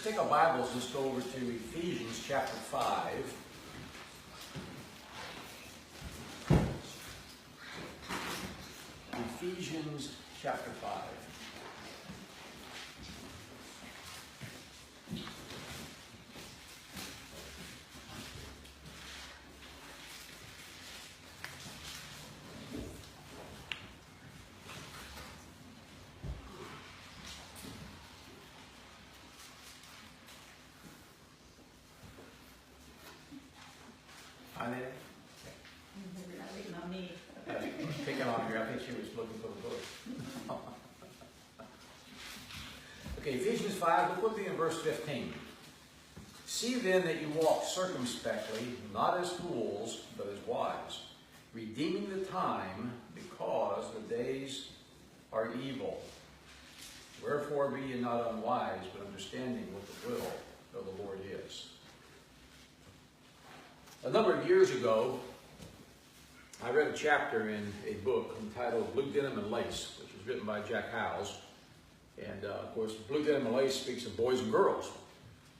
Take our Bibles, let's go over to Ephesians chapter 5. Ephesians chapter 5. Picking on her, I think she was looking for the book. Okay, Ephesians 5, look with me in verse 15. See then that you walk circumspectly, not as fools, but as wise, redeeming the time, because the days are evil. Wherefore be ye not unwise, but understanding what the will of the Lord is. A number of years ago, I read a chapter in a book entitled Blue Denim and Lace, which was written by Jack Howes. And of course, Blue Denim and Lace speaks of boys and girls.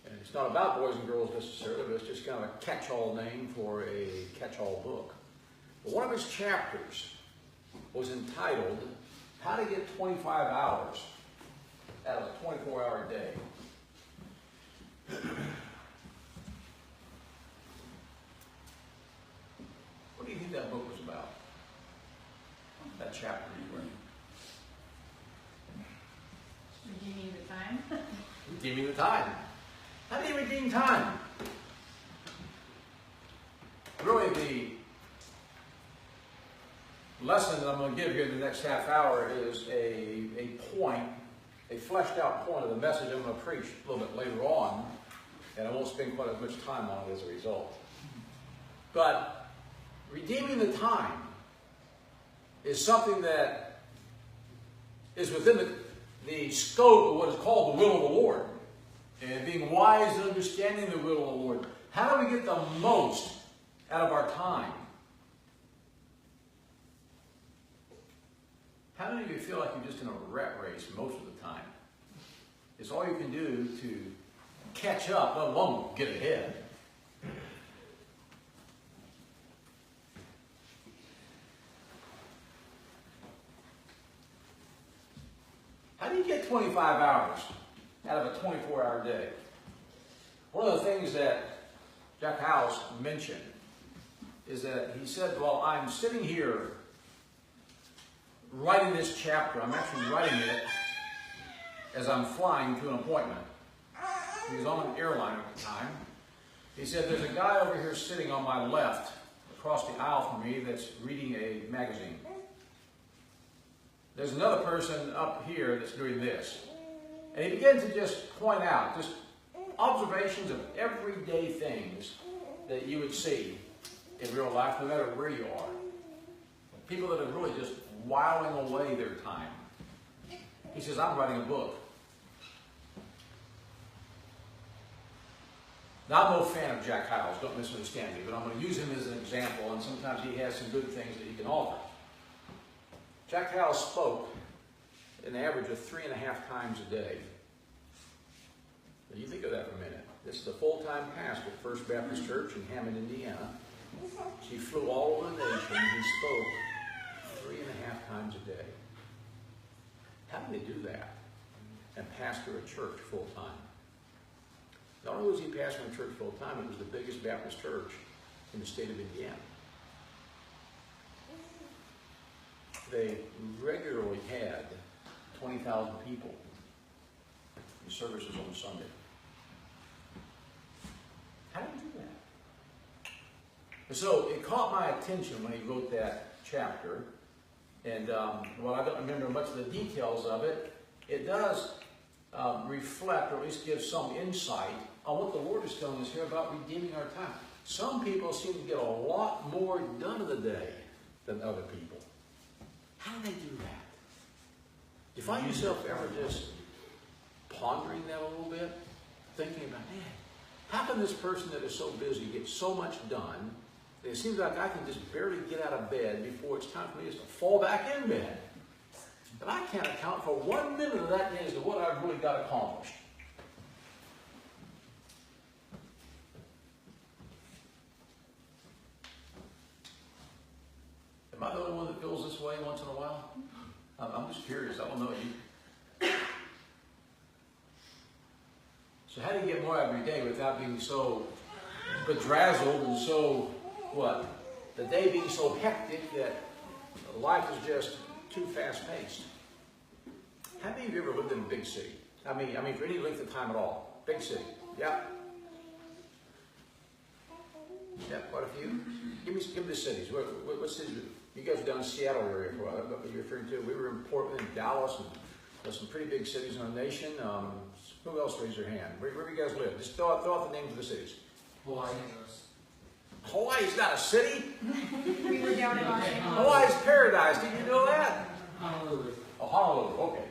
And it's not about boys and girls necessarily, but it's just kind of a catch-all name for a catch-all book. But one of his chapters was entitled, How to Get 25 Hours Out of a 24-hour day. What do you think that book was about? That chapter you read. Redeeming the time. Redeeming the time. How do you redeem time? Really, the lesson that I'm going to give here in the next half hour is a point, a fleshed out point of the message I'm going to preach a little bit later on, and I won't spend quite as much time on it as a result. But redeeming the time is something that is within the scope of what is called the will of the Lord. And being wise and understanding the will of the Lord. How do we get the most out of our time? How many of you feel like you're just in a rat race most of the time? It's all you can do to catch up, let alone get ahead. How do you get 25 hours out of a 24-hour day? One of the things that Jack Howes mentioned is that he said, well, I'm sitting here writing this chapter. I'm actually writing it as I'm flying to an appointment. He was on an airline at the time. He said, there's a guy over here sitting on my left across the aisle from me that's reading a magazine. There's another person up here that's doing this. And he began to just point out, just observations of everyday things that you would see in real life, no matter where you are. People that are really just whiling away their time. He says, I'm writing a book. Now, I'm no fan of Jack Howes, don't misunderstand me, but I'm going to use him as an example, and sometimes he has some good things that he can offer. Jack Howes spoke an average of 3.5 times a day. Now you think of that for a minute. This is a full-time pastor at First Baptist Church in Hammond, Indiana. He flew all over the nation. He spoke 3.5 times a day. How did they do that and pastor a church full-time? Not only was he pastoring a church full-time, it was the biggest Baptist church in the state of Indiana. They regularly had 20,000 people in services on Sunday. How did he do that? And so it caught my attention when he wrote that chapter. And while I don't remember much of the details of it, it does reflect, or at least give some insight on what the Lord is telling us here about redeeming our time. Some people seem to get a lot more done in the day than other people. How do they do that? Do you find yourself ever just pondering that a little bit? Thinking about, man, how can this person that is so busy get so much done that it seems like I can just barely get out of bed before it's time for me just to fall back in bed? And I can't account for 1 minute of that day as to what I've really got accomplished. way once in a while? I'm just curious. I don't know. So how do you get more out of your day without being so bedrazzled and so, what? The day being so hectic that life is just too fast-paced. How many of you ever lived in a big city? I mean, for any length of time at all. Big city. Yeah. Yeah, quite a few. Give me the cities. What cities? You guys were down in the Seattle area for a while. What you're referring to? We were in Portland, and Dallas, and there's some pretty big cities in our nation. Who else raised their hand? Where do you guys live? Just throw out the names of the cities. Hawaii. Hawaii's not a city. We were down in Los Angeles. Hawaii's paradise. Did you know that? Honolulu. Oh, Honolulu. Okay.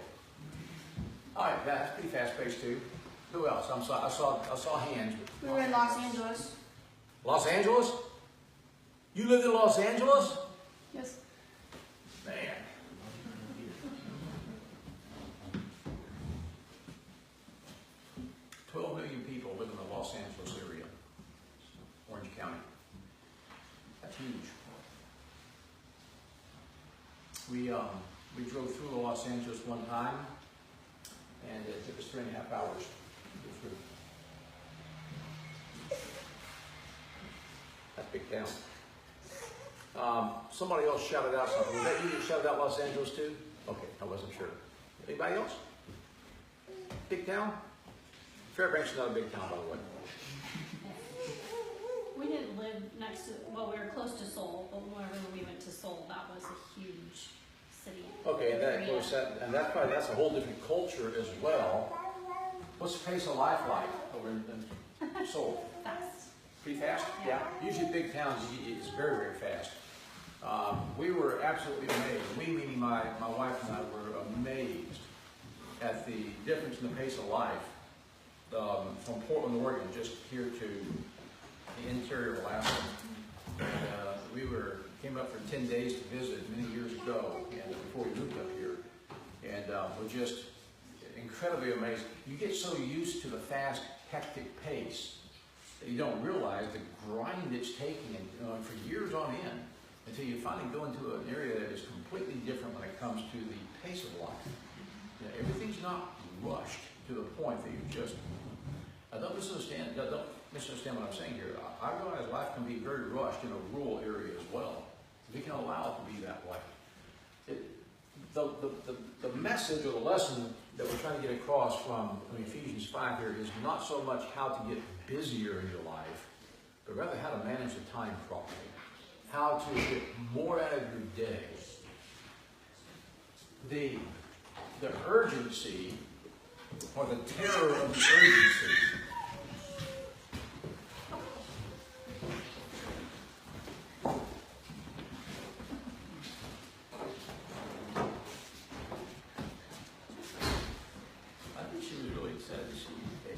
All right, that's pretty fast-paced too. Who else? I saw hands. We were in Los Angeles. Los Angeles? You lived in Los Angeles? Yes. Man. $12 million people live in the Los Angeles area, Orange County. That's huge. We drove through Los Angeles one time, and it took us 3.5 hours to go through. That's a big town. Somebody else shouted out something. Was that you that shouted out Los Angeles too? Okay, I wasn't sure. Anybody else? Big town? Fairbanks is not a big town, by the way. We didn't live next to, well, we were close to Seoul, but whenever we went to Seoul, that was a huge city. Okay, and that's a whole different culture as well. What's the pace of life like over in Seoul? Fast. Pretty fast? Yeah. Usually big towns, it's very, very fast. We were absolutely amazed. We, meaning my wife and I, were amazed at the difference in the pace of life from Portland, Oregon, just here to the interior of Alaska. And, we came up for 10 days to visit many years ago, and before we moved up here, and we're just incredibly amazed. You get so used to the fast, hectic pace that you don't realize the grind it's taking for years on end until you finally go into an area that is completely different when it comes to the pace of life. You know, everything's not rushed to the point that you just. Don't misunderstand what I'm saying here. I realize life can be very rushed in a rural area as well. We can allow it to be that way. The message or the lesson that we're trying to get across from Ephesians 5 here is not so much how to get busier in your life, but rather how to manage the time properly. How to get more out of your day. The urgency, or the terror of the urgency. I think she was really excited to see you today.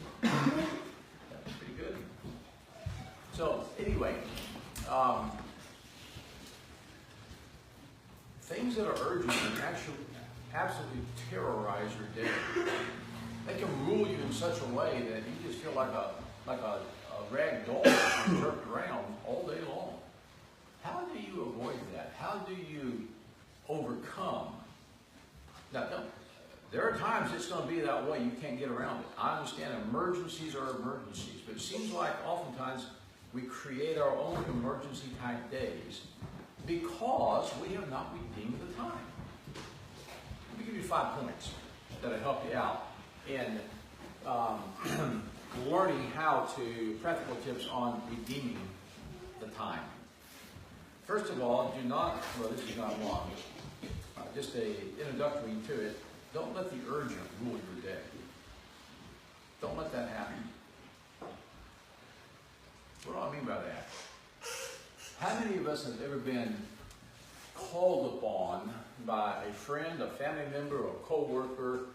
That was pretty good. So, anyway, things that are urgent can actually absolutely terrorize your day. They can rule you in such a way that you just feel like a rag doll jerked around all day long. How do you avoid that? How do you overcome? Now, there are times it's going to be that way. You can't get around it. I understand emergencies are emergencies, but it seems like oftentimes we create our own emergency type days because we have not redeemed the time. Let me give you 5 points that'll help you out in learning how to, practical tips on redeeming the time. First of all, do not, well, this is not long, just an introductory to it, don't let the urgent rule your day. Don't let that happen. What do I mean by that? How many of us have ever been called upon by a friend, a family member, or a co-worker,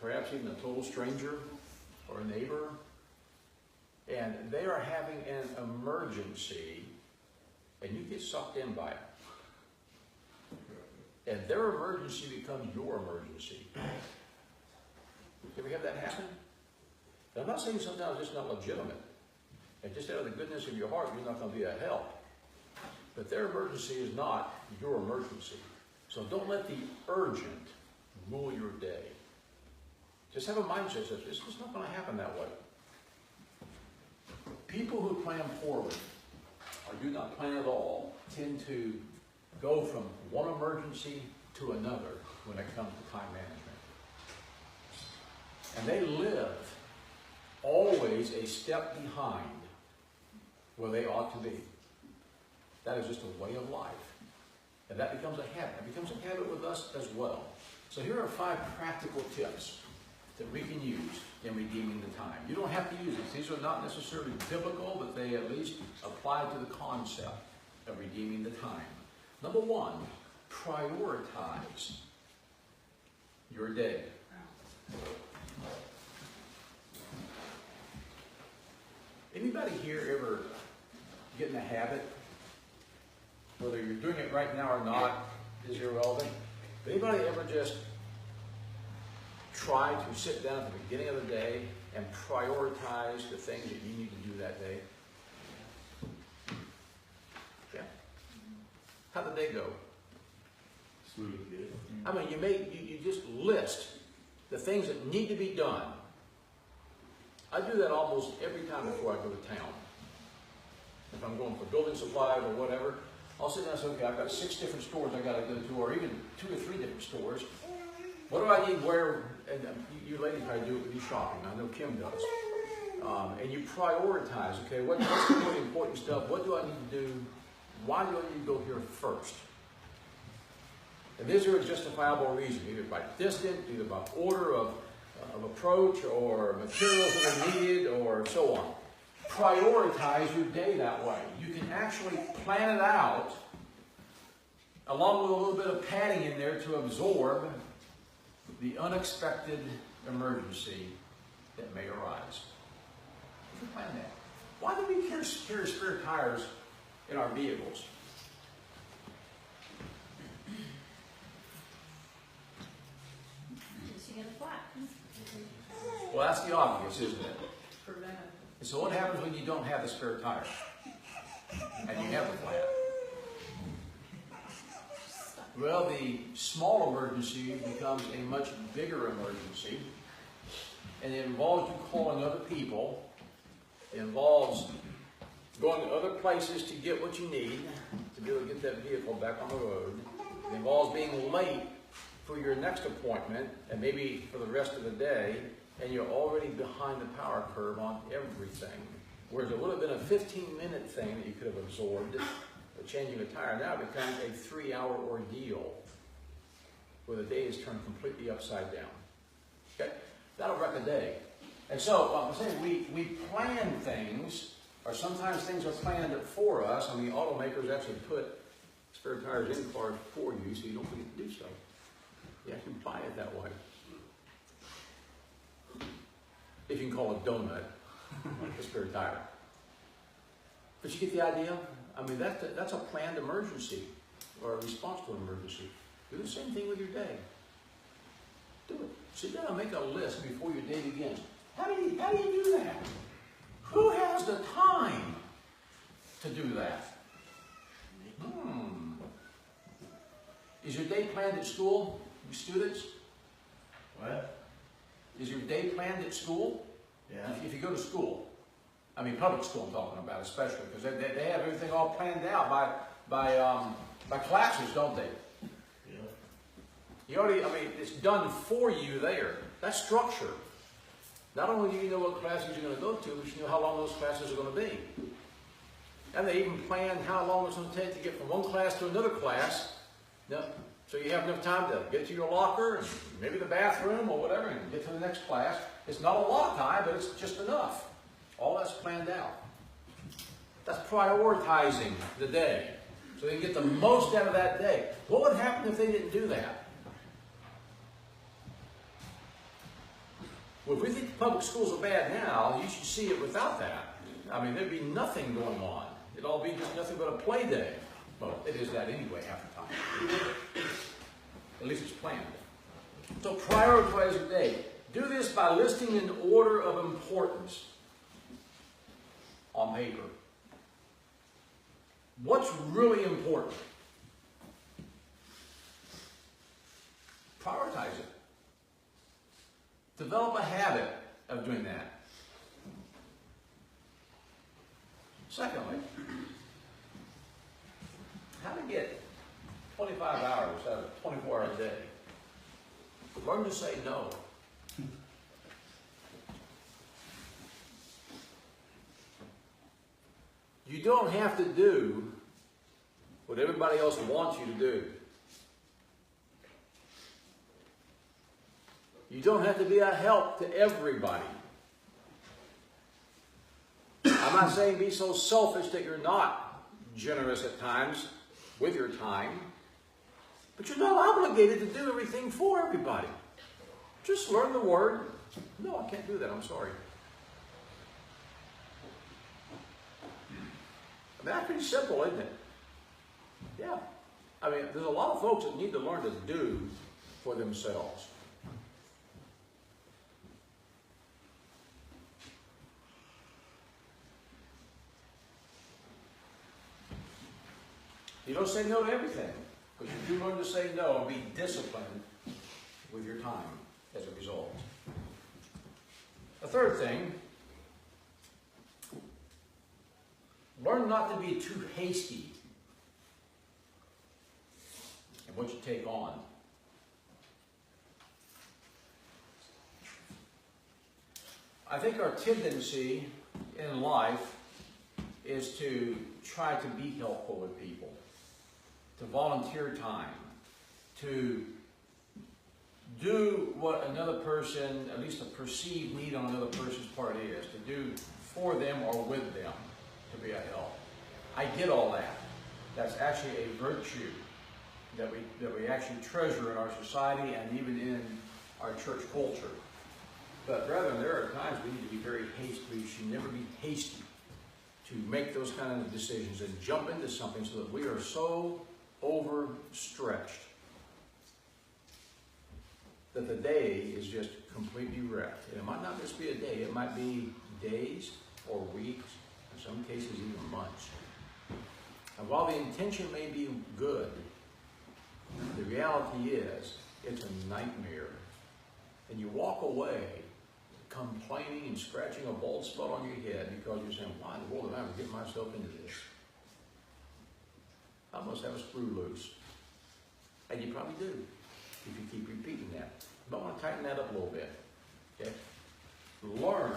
perhaps even a total stranger or a neighbor, and they are having an emergency, and you get sucked in by it? And their emergency becomes your emergency. Ever have that happen? And I'm not saying sometimes it's not legitimate. And just out of the goodness of your heart, you're not going to be a help. But their emergency is not your emergency. So don't let the urgent rule your day. Just have a mindset that it's just not going to happen that way. People who plan poorly or do not plan at all tend to go from one emergency to another when it comes to time management. And they live always a step behind where they ought to be. That is just a way of life. And that becomes a habit. It becomes a habit with us as well. So here are 5 practical tips that we can use in redeeming the time. You don't have to use these. These are not necessarily biblical, but they at least apply to the concept of redeeming the time. Number 1, prioritize your day. Anybody here ever get in a habit? Whether you're doing it right now or not is irrelevant. But anybody ever just try to sit down at the beginning of the day and prioritize the things that you need to do that day? Yeah. How'd the day go? Smooth, good. I mean, you just list the things that need to be done. I do that almost every time before I go to town. If I'm going for building supplies or whatever, I'll sit down and say, okay, I've got 6 different stores I got to go to, or even 2 or 3 different stores. What do I need where? And you ladies probably do it with your shopping. I know Kim does. And you prioritize, okay, what's the really important stuff? What do I need to do? Why do I need to go here first? And is there a justifiable reason, either by distance, either by order of approach, or materials that are needed, or so on. Prioritize your day that way. You can actually plan it out, along with a little bit of padding in there to absorb the unexpected emergency that may arise. You can plan that. Why do we carry spare tires in our vehicles? Just you get a flat. Well, that's the obvious, isn't it? And so what happens when you don't have the spare tire? And you have a flat? Well, the small emergency becomes a much bigger emergency. And it involves you calling other people. It involves going to other places to get what you need to be able to get that vehicle back on the road. It involves being late for your next appointment and maybe for the rest of the day. And you're already behind the power curve on everything. Whereas it would have been a 15-minute thing that you could have absorbed, changing a tire, now it becomes a 3-hour ordeal where the day is turned completely upside down. Okay? That'll wreck a day. And so, I'm saying we plan things, or sometimes things are planned for us. I mean, automakers actually put spare tires in cars for you so you don't forget to do so. You actually buy it that way. If you can call it a donut, a spare tire. But you get the idea? I mean, that's a planned emergency, or a response to an emergency. Do the same thing with your day. Do it. Sit down and make a list before your day begins. How do you do that? Who has the time to do that? Is your day planned at school, you students? What? Is your day planned at school? Yeah. If you go to school, I mean public school I'm talking about especially, because they have everything all planned out by classes, don't they? Yeah. You already, I mean, it's done for you there. That's structure. Not only do you know what classes you're going to go to, but you know how long those classes are going to be. And they even plan how long it's going to take to get from one class to another class. Now, so you have enough time to get to your locker, and maybe the bathroom or whatever, and get to the next class. It's not a lot of time, but it's just enough. All that's planned out. That's prioritizing the day, so they can get the most out of that day. What would happen if they didn't do that? Well, if we think public schools are bad now, you should see it without that. I mean, there'd be nothing going on. It'd all be just nothing but a play day. Well, it is that anyway half the time. At least it's planned. So prioritize your day. Do this by listing an order of importance on paper. What's really important? Develop a habit of doing that. Secondly, how to get 25 hours out of a 24-hour day. Learn to say no. You don't have to do what everybody else wants you to do. You don't have to be a help to everybody. I'm not saying be so selfish that you're not generous at times with your time, but you're not obligated to do everything for everybody. Just learn the word. No, I can't do that. I'm sorry. I mean, that's pretty simple, isn't it? Yeah. I mean, there's a lot of folks that need to learn to do for themselves. You don't say no to everything, but you do learn to say no and be disciplined with your time as a result. The third thing, learn not to be too hasty in what you take on. I think our tendency in life is to try to be helpful with people, to volunteer time, to do what another person, at least a perceived need on another person's part is, to do for them or with them, to be a help. I get all that. That's actually a virtue that we actually treasure in our society and even in our church culture. But brethren, there are times we need to be very hasty. We should never be hasty to make those kind of decisions and jump into something so that we are so overstretched that the day is just completely wrecked. And it might not just be a day, it might be days or weeks, in some cases even months. And while the intention may be good, the reality is it's a nightmare. And you walk away complaining and scratching a bald spot on your head because you're saying, why in the world did I ever get myself into this? I must have a screw loose. And you probably do, if you keep repeating that. But I want to tighten that up a little bit. Okay? Learn,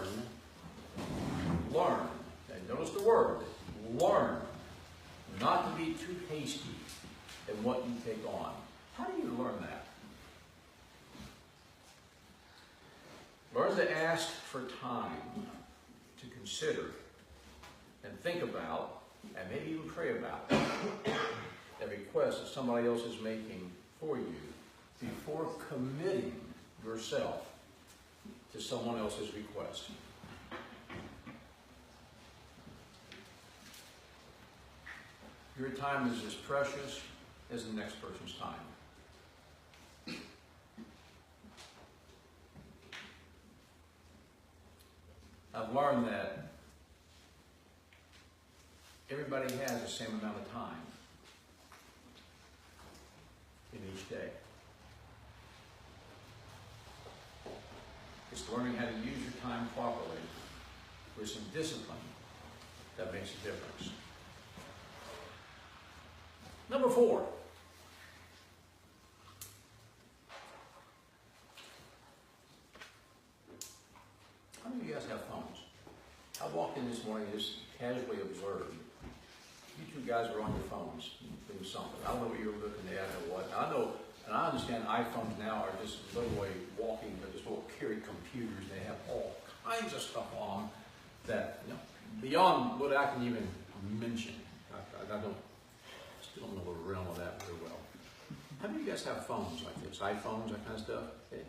and notice the word, learn not to be too hasty in what you take on. How do you learn that? Learn to ask for time to consider and think about and maybe even pray about a request that somebody else is making for you before committing yourself to someone else's request. Your time is as precious as the next person's time. I've learned that everybody has the same amount of time in each day. It's learning how to use your time properly with some discipline that makes a difference. Number 4. How many of you guys have phones? I walked in this morning and just casually observed. You two guys are on your phones doing something. I don't know what you were looking at or what. I know, and I understand iPhones now are just literally walking, they're just little carry computers. They have all kinds of stuff on them that, you know, beyond what I can even mention. I still don't know the realm of that very well. How many of you guys have phones like this? iPhones, that kind of stuff? Okay.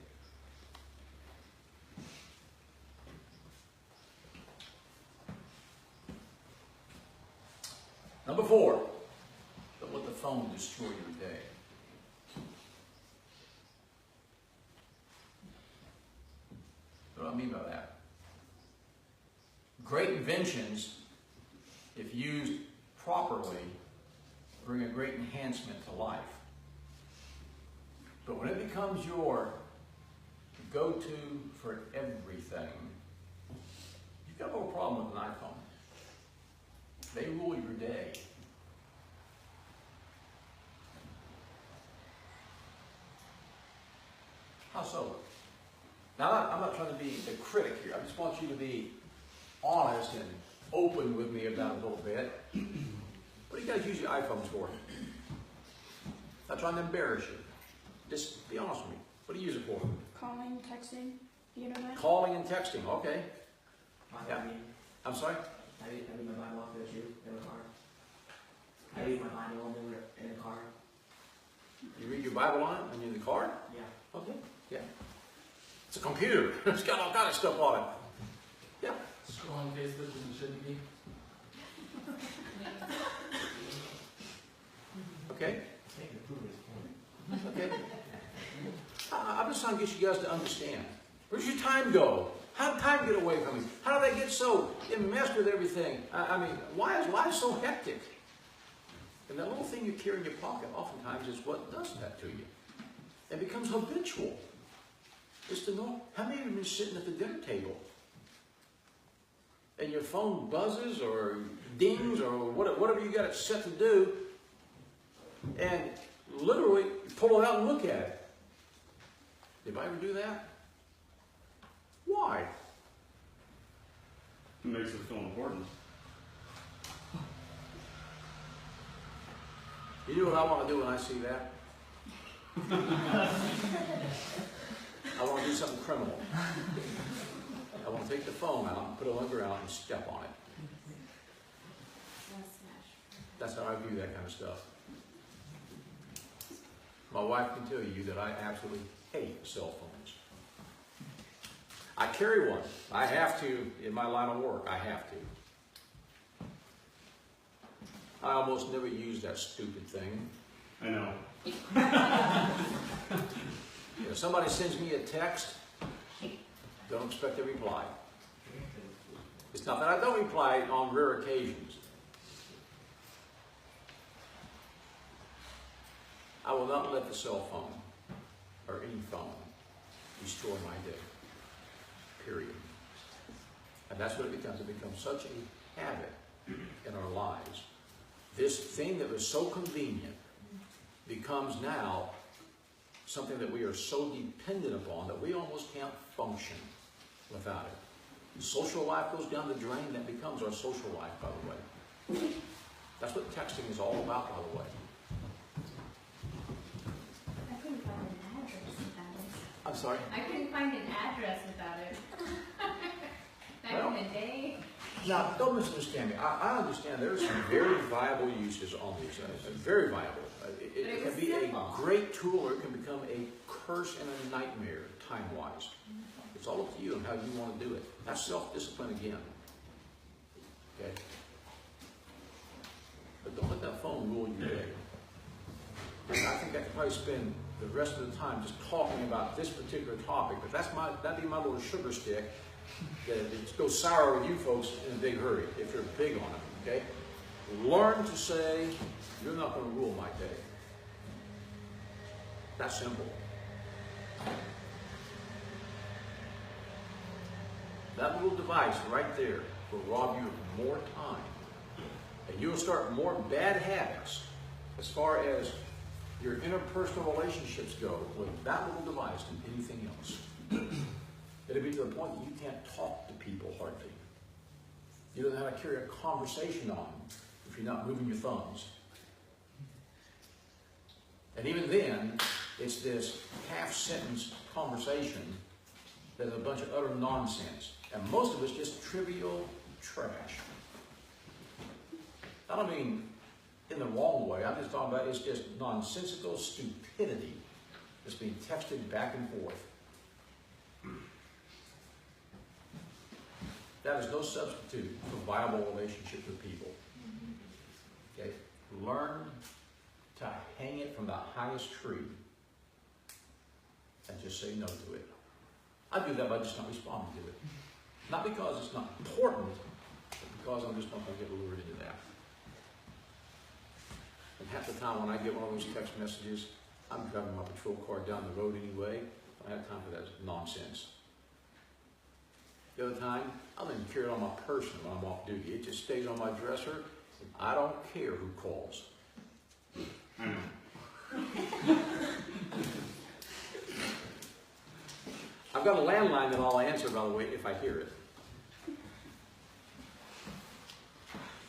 Number 4, don't let the phone destroy your day. What do I mean by that? Great inventions, if used properly, bring a great enhancement to life. But when it becomes your go-to for everything, you've got a little problem with an iPhone. They rule your day. How so? Now, I'm not trying to be a critic here. I just want you to be honest and open with me about it a little bit. What do you guys use your iPhones for? Not trying to embarrass you. Just be honest with me. What do you use it for? Calling, texting, the internet. Calling and texting. Okay. Yeah. I'm sorry? I read my Bible off the shoe in the car. I read my Bible in the car. You read your Bible on it and you're in the car? Yeah. Okay. Yeah. It's a computer. It's got all kind of stuff on it. Yeah. Scrolling Facebook when you shouldn't be. Okay. Thank you for proving his point. Okay. I'm just trying to get you guys to understand. Where's your time go? How did time get away from you? How did I get so enmeshed with everything? I mean, why is life so hectic? And that little thing you carry in your pocket oftentimes is what does that to you. It becomes habitual. Just to know, how many of you have been sitting at the dinner table and your phone buzzes or dings or whatever you got it set to do, and literally pull it out and look at it? Did I ever do that? Why? It makes it feel important. You know what I want to do when I see that? I want to do something criminal. I want to take the phone out and put it on the ground and step on it. That's how I view that kind of stuff. My wife can tell you that I absolutely hate cell phones. I carry one. I have to in my line of work. I have to. I almost never use that stupid thing. I know. If somebody sends me a text, don't expect a reply. It's not that I don't reply on rare occasions. I will not let the cell phone or any phone destroy my day. Period. And that's what it becomes. It becomes such a habit in our lives. This thing that was so convenient becomes now something that we are so dependent upon that we almost can't function without it. Social life goes down the drain, that becomes our social life, by the way. That's what texting is all about, by the way. I couldn't find an address without it. I'm sorry? I couldn't find an address without it. Back in the day. Now, don't misunderstand me. I understand there are some very viable uses on these. Very viable. It can be a great tool, or it can become a curse and a nightmare, time-wise. It's all up to you and how you want to do it. That's self-discipline again. Okay? But don't let that phone rule your day. And I think I could probably spend the rest of the time just talking about this particular topic, but that'd be my little sugar stick that it goes sour with you folks in a big hurry if you're big on it. Okay? Learn to say, you're not going to rule my day. That's simple. That little device right there will rob you of more time. And you'll start more bad habits as far as your interpersonal relationships go with that little device than anything else. It'll be to the point that you can't talk to people hardly. You don't know how to carry a conversation on if you're not moving your thumbs. And even then, it's this half-sentence conversation that's a bunch of utter nonsense. And most of it's just trivial trash. I don't mean in the wrong way. I'm just talking about it's just nonsensical stupidity that's being texted back and forth. That is no substitute for viable relationships with people. Okay? Learn to hang it from the highest tree and just say no to it. I do that by just not responding to it. Not because it's not important, but because I'm just not going to get lured into that. And half the time when I get one of those text messages, I'm driving my patrol car down the road anyway, I don't have time for that nonsense. The other time, I'll even carry it on my person when I'm off duty. It just stays on my dresser. I don't care who calls. I know. I've got a landline that I'll answer, by the way, if I hear it.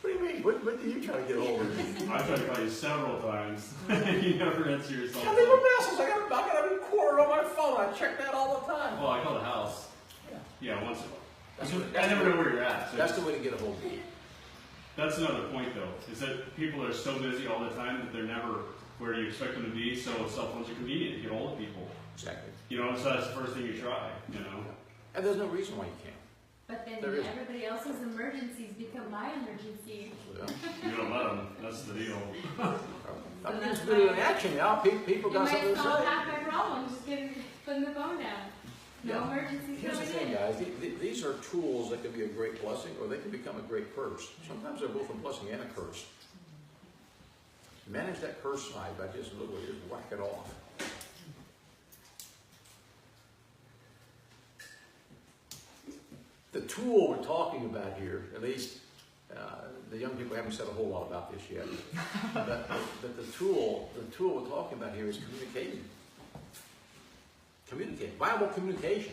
What do you mean? What do you try to get a hold of me? I've tried to call you several times. You never answer your cell I leave a phone. message. I got a recorder on my phone. I check that all the time. Well, I call the house. Yeah. Yeah, once in a That's while. what- I never know where you're at. So That's the way to get a hold of me. that's another point, though, is that people are so busy all the time that they're never where you expect them to be. So cell phones are convenient to get hold of people. Exactly. You know, so that's the first thing you try. You know. And there's no reason why you can't. But then There is. everybody else's emergencies become my emergency. Well, You don't let them. That's the deal. I'm just doing an action now. People It got might something to solve say. half my problems, just putting the phone down. No Yeah. emergencies Here's the going thing, in. guys. These are tools that can be a great blessing, or they can become a great curse. Sometimes they're both a blessing and a curse. Manage that curse side by just literally just whack it off. The tool we're talking about here, at least the young people haven't said a whole lot about this yet, but the tool we're talking about here is communicating. Communicate, viable communication.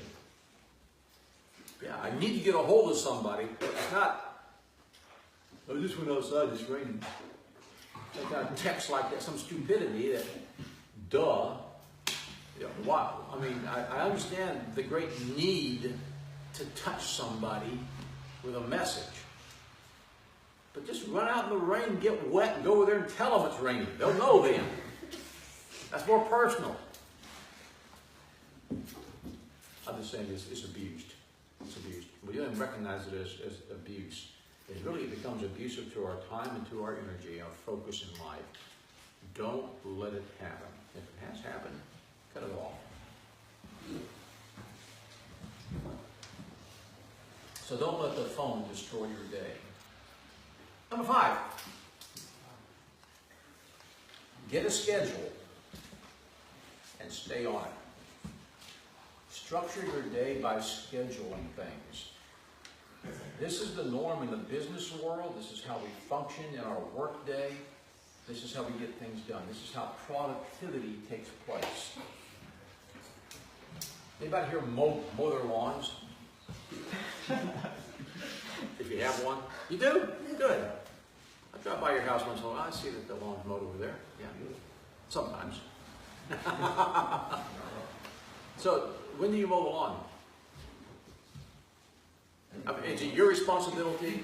Yeah, I need to get a hold of somebody, but it's not, I just went outside, it's raining. Some kind of text like that, some stupidity that, duh. You know, why? I mean, I understand the great need to touch somebody with a message. But just run out in the rain, get wet, and go over there and tell them it's raining. They'll know then. That's more personal. I'm just saying it's abused. It's abused. We don't even recognize it as abuse. It really becomes abusive to our time and to our energy, our focus in life. Don't let it happen. If it has happened, cut it off. So don't let the phone destroy your day. Number 5. Get a schedule and stay on it. Structure your day by scheduling things. This is the norm in the business world. This is how we function in our work day. This is how we get things done. This is how productivity takes place. Anybody here mow their lawns? If you have one. You do? Good. I drive by your house once in a while. I see that the lawn's mowed over there. Yeah. Sometimes. So, when do you mow the lawn? I mean, is it your responsibility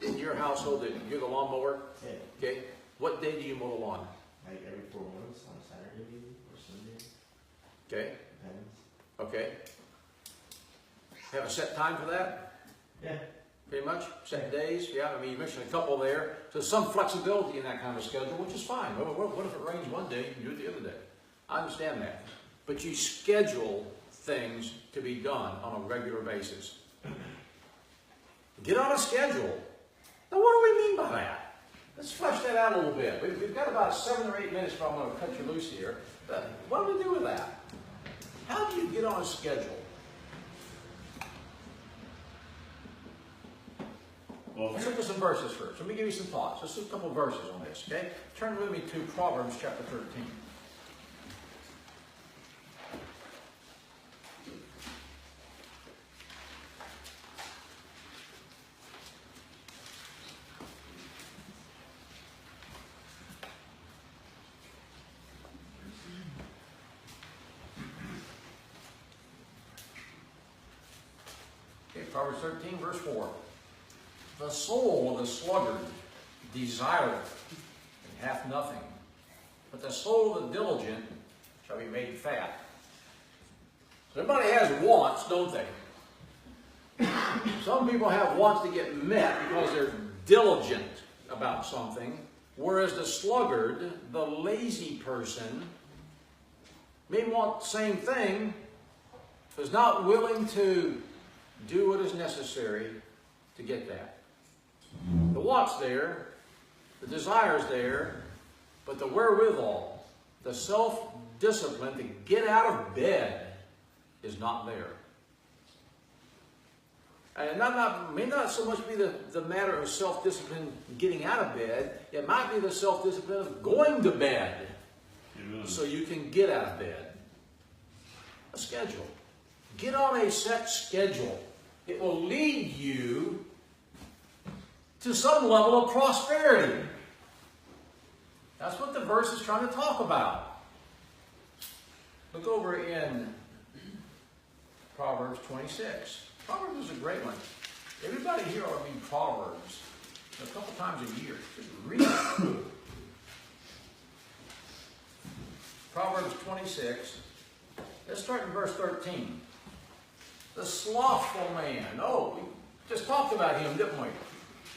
in your household that you're the lawnmower? Yeah. Okay. What day do you mow the lawn? Like every 4 months on a Saturday maybe, or Sunday. Okay. Depends. Okay. Have a set time for that? Yeah. Pretty much? Set days? Yeah, I mean, you mentioned a couple there. So some flexibility in that kind of schedule, which is fine. What if it rains one day, you can do it the other day? I understand that. But you schedule things to be done on a regular basis. Get on a schedule. Now, what do we mean by that? Let's flesh that out a little bit. We've got about 7 or 8 minutes before I'm going to cut you loose here. What do we do with that? How do you get on a schedule? Well, Let's look at some verses first. Let me give you some thoughts. Let's look at a couple of verses on this, okay? Turn with me to Proverbs chapter 13. Okay, Proverbs 13, verse 4. The soul of the sluggard desireth, and hath nothing. But the soul of the diligent shall be made fat. So everybody has wants, don't they? Some people have wants to get met because they're diligent about something, whereas the sluggard, the lazy person, may want the same thing, but is not willing to do what is necessary to get that. The want's there, the desire's there, but the wherewithal, the self-discipline to get out of bed is not there. And may not so much be the matter of self-discipline getting out of bed. It might be the self-discipline of going to bed. Amen. So you can get out of bed. A schedule. Get on a set schedule. It will lead you to some level of prosperity. That's what the verse is trying to talk about. Look over in Proverbs 26. Proverbs is a great one. Everybody here ought to read Proverbs a couple times a year. Just read it. Proverbs 26. Let's start in verse 13. The slothful man. Oh, we just talked about him, didn't we?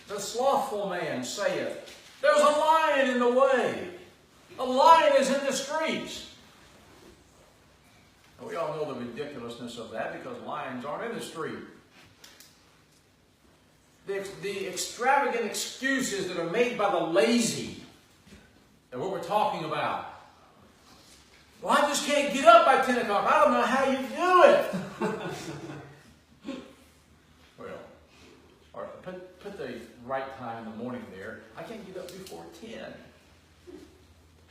The slothful man saith, there's a lion in the way. A lion is in the streets. And we all know the ridiculousness of that because lions aren't in the street. The extravagant excuses that are made by the lazy are what we're talking about. Well, I just can't get up by 10 o'clock. I don't know how you do it. Well, or put the right time in the morning there. I can't get up before 10.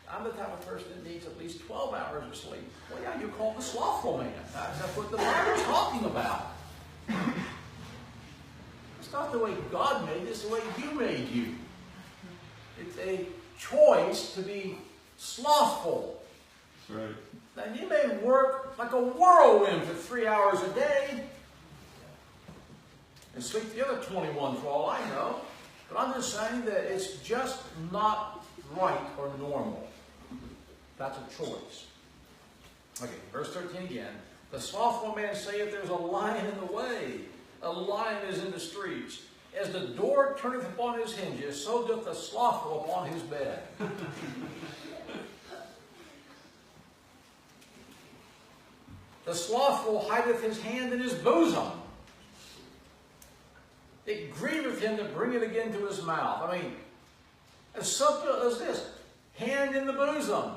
I'm the type of person that needs at least 12 hours of sleep. Well, yeah, you're called the slothful man. That's what the Bible's talking about. It's not the way God made you, it's the way you made you. It's a choice to be slothful. That's right. Now, you may work like a whirlwind for 3 hours a day and sleep the other 21 for all I know. But I'm just saying that it's just not right or normal. That's a choice. Okay, verse 13 again. The slothful man saith, there's a lion in the way. A lion is in the streets. As the door turneth upon his hinges, so doth the slothful upon his bed. The slothful hideth his hand in his bosom. It grieveth him to bring it again to his mouth. I mean, as simple as this. Hand in the bosom.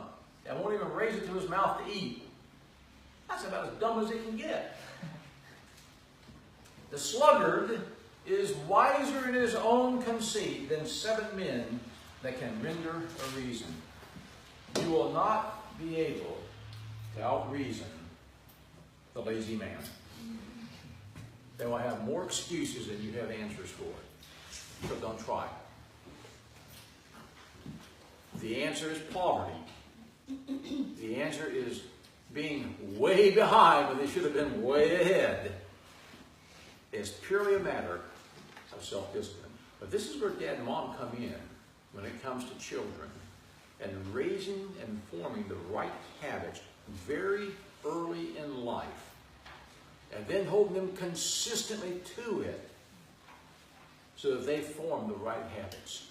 And won't even raise it to his mouth to eat. That's about as dumb as it can get. The sluggard is wiser in his own conceit than 7 men that can render a reason. You will not be able to out-reason the lazy man. They will have more excuses than you have answers for. So don't try. The answer is poverty. The answer is being way behind when they should have been way ahead. It's purely a matter of self-discipline. But this is where Dad and Mom come in when it comes to children and raising and forming the right habits very early in life. And then holding them consistently to it so that they form the right habits.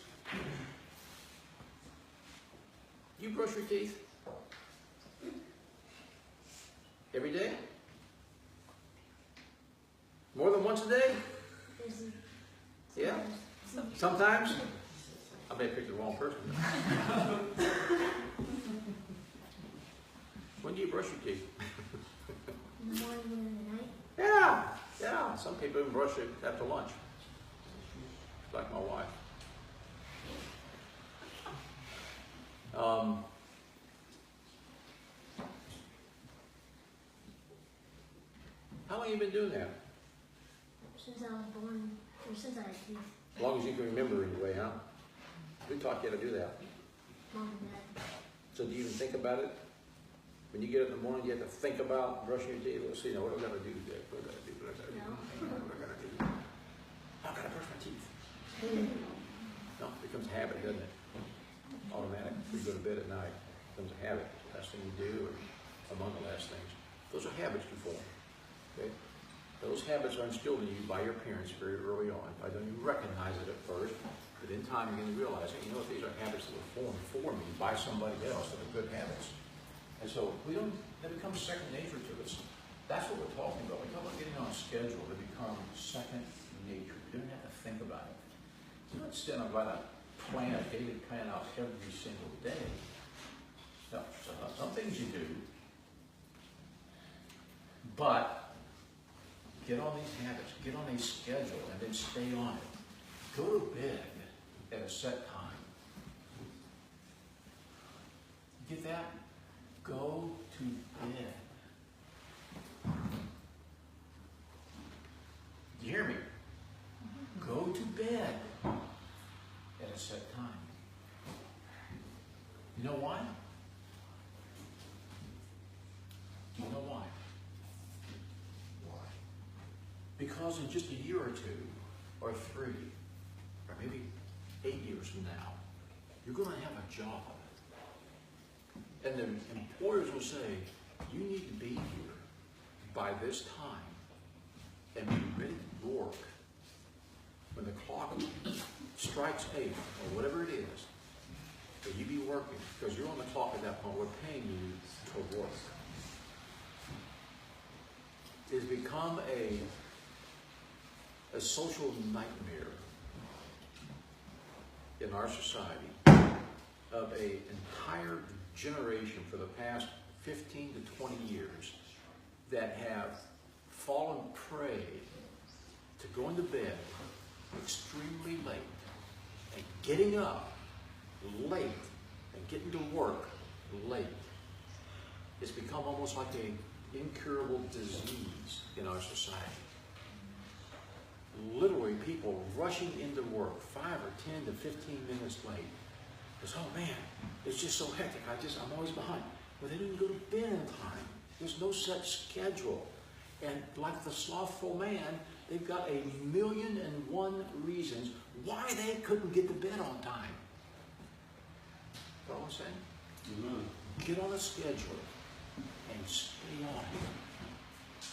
You brush your teeth? Every day? More than once a day? Yeah? Sometimes? I may have picked the wrong person. When do you brush your teeth? In the morning and in the night? Yeah. Some people even brush it after lunch. Like my wife. How long have you been doing that? Since I was born, or since I had teeth. As long as you can remember anyway, huh? Who taught you how to do that? Mom and Dad. So do you even think about it? When you get up in the morning, you have to think about brushing your teeth. Let's see, now what do I got to do today? What do I got to do? What do I got to do? No. What do I got to do? How can I brush my teeth? No, it becomes a habit, doesn't it? Automatic. When you go to bed at night, it becomes a habit. Last thing you do, or among the last things. Those are habits you form. Okay? Those habits are instilled in you by your parents very early on. I don't even recognize it at first, but in time you're going to realize that, you know, these are habits that were formed for me by somebody else that are good habits. And so they become second nature to us. That's what we're talking about. We talk about getting on a schedule to become second nature. You don't have to think about it. You don't sit and write a daily plan out every single day. No, some things you do, But get on these habits, get on a schedule, and then stay on it. Go to bed at a set time. Get that? Go to bed. Do you hear me? Go to bed at a set time. You know why? Do you know why? Why? Because in just a year or 2, or 3, or maybe 8 years from now, you're going to have a job. And the employers will say, you need to be here by this time and be ready to work when the clock strikes 8 or whatever it is. That you be working because you're on the clock at that point. We're paying you to work. It has become a social nightmare in our society of an entire generation for the past 15 to 20 years that have fallen prey to going to bed extremely late and getting up late and getting to work late. It's become almost like an incurable disease in our society. Literally, people rushing into work 5 or 10 to 15 minutes late. Because, oh man, it's just so hectic. I'm always behind. But they didn't go to bed in time. There's no such schedule. And like the slothful man, they've got 1,000,001 reasons why they couldn't get to bed on time. You know what I'm saying? Mm-hmm. Get on a schedule and stay on it.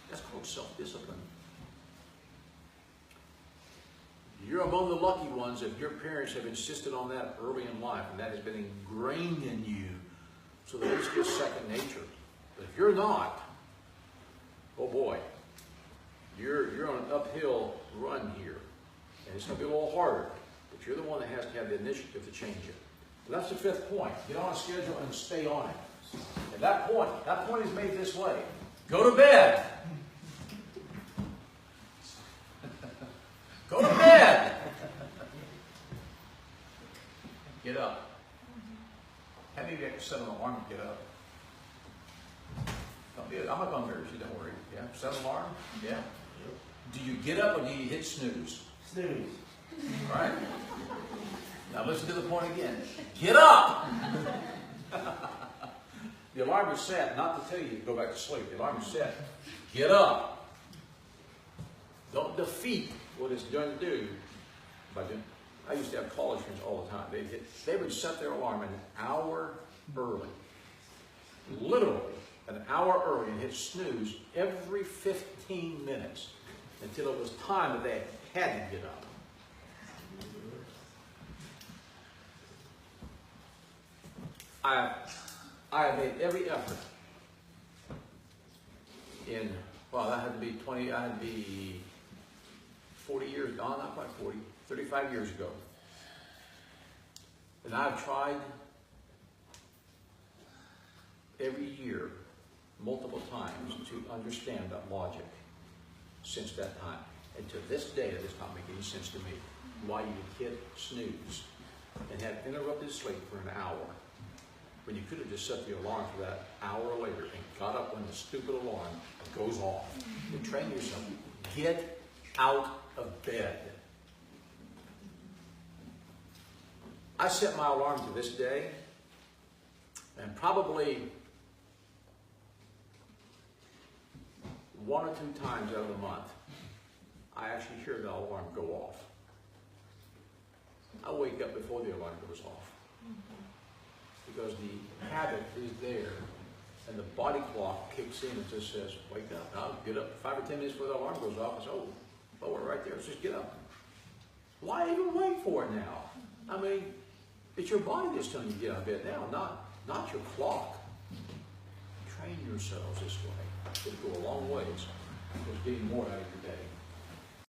That's called self-discipline. You're among the lucky ones if your parents have insisted on that early in life, and that has been ingrained in you so that it's just second nature. But if you're not, oh boy, you're on an uphill run here. And it's going to be a little harder, but you're the one that has to have the initiative to change it. So that's the 5th point. Get on a schedule and stay on it. And that point is made this way. Go to bed. Go to bed. Get up. How many of you have to set an alarm to get up? I'm not going to embarrass you, don't worry. Yeah, set an alarm? Yeah. Do you get up or do you hit snooze? Snooze. All right? Now listen to the point again. Get up! The alarm is set, not to tell you to go back to sleep. The alarm is set. Get up. Don't defeat what it's going to do by doing. I used to have college friends all the time. They would set their alarm an hour early. Literally an hour early and hit snooze every 15 minutes until it was time that they had to get up. I have made every effort in, well, that had to be 40 years, no, not quite 40, 35 years ago. And I've tried every year, multiple times, to understand that logic since that time. And to this day, it does not make any sense to me why you would hit snooze and have interrupted sleep for an hour when you could have just set the alarm for that hour later and got up when the stupid alarm goes off. And train yourself. Get out of bed. I set my alarm to this day, and probably 1 or 2 times out of the month, I actually hear the alarm go off. I wake up before the alarm goes off. Because the habit is there, and the body clock kicks in and just says, wake up. I'll get up 5 or 10 minutes before the alarm goes off and say, oh, we're right there. Let's just get up. Why even wait for it now? I mean, it's your body that's telling you to get out of bed now, not your clock. Train yourselves this way. It'll go a long ways towards getting more out of your day.